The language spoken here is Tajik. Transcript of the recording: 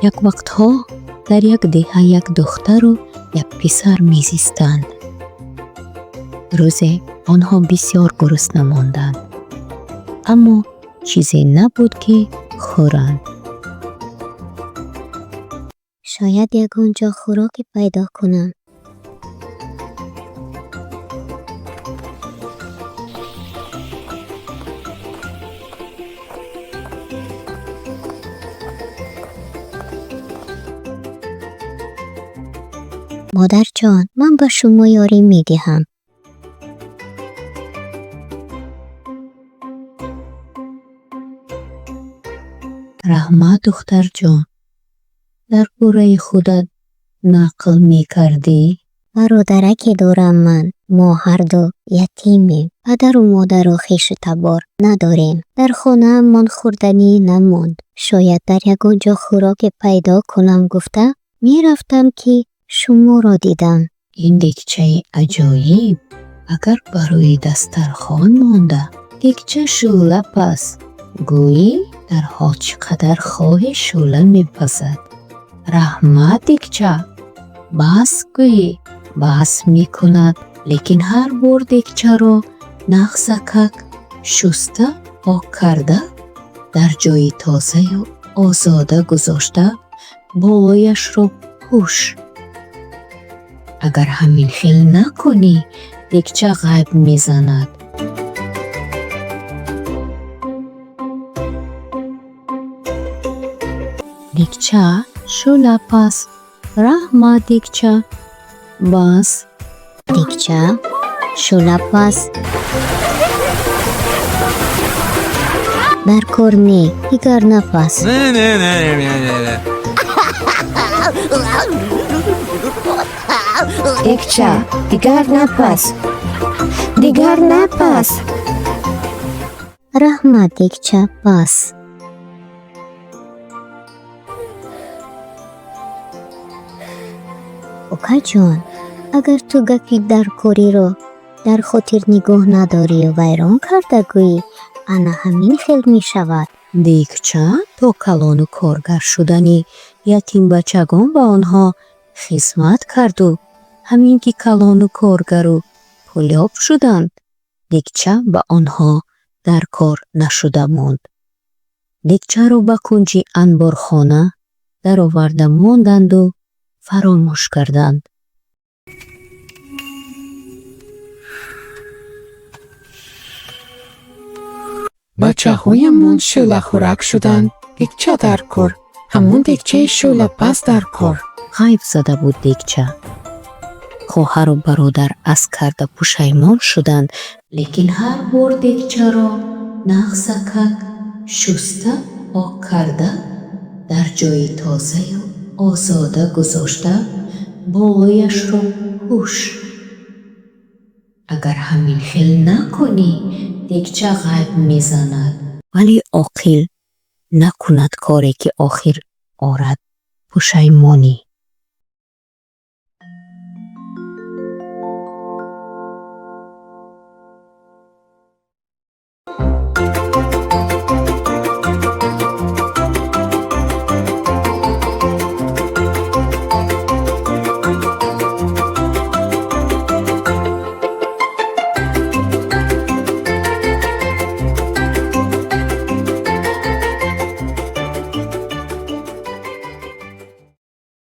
як вақтҳо дар як деҳа як духтару як писар мезистанд. рӯзе онҳо бисёр гурусна монданд, аммо чизе набуд ки хӯранд. шояд ягон ҷо хӯроке пайдо кунам. модарҷон, ман ба шумо ёрӣ медиҳам. раҳмат духтарҷон, дар бораи худат нақл мекардӣ? бародараке дорам ман. мо ҳарду ятимем. падару модару хешу табор надорем. дар хонаамон хӯрданӣ намонд. шояд дар ягон ҷо хӯроке пайдо кунам гуфта мерафтам ки шуморо дидам. ин дегчаи аҷоиб агар барои дастархон монда, дегча шӯълаб аст. гӯӣ дарҳол чӣ қадар хоҳӣ шӯъла мепазад. раҳмат дегча. бас гӯӣ, бас мекунад, лекин ҳар бор дегчаро нағзакак шуста, пок карда, дар ҷои тозаю озода гузошта, болояшро пӯш. агар ҳамин хел накунӣ, дегча ғайб мезанад. дегча шӯълаб аст. раҳмат дегча. бас дегча шӯълаб аст. дар кор не, дигар нафас. дегча дигар напас. дигар напас. раҳмат дегча, бас. окаҷон, агар ту гаки даркориро дар хотир нигоҳ надорию вайрон карда гӯӣ, ана ҳамин хел мешавад. дегча то калону коргар шудани ятимбачагон ба онҳо хизмат карду, ҳамин ки калону коргару пулёб шуданд, дегча ба онҳо дар кор нашуда монд. дегчаро ба кунҷи анборхона дароварда монданду фаромӯш карданд. бачаҳоямон шӯълахӯрак шуданд. дегча дар кор. ҳамон дегчаи шӯълабаз дар кор. ғайб зада буд дегча. хоҳару бародар аз карда пушаймон шуданд, лекин ҳар бор дегчаро нағзакак шуста, пок карда, дар ҷои тозаю озода гузошта, болояшро пӯш. агар ҳамин хел накунӣ, дегча ғайб мезанад. вале оқил накунад коре ки охир орад пушаймонӣ.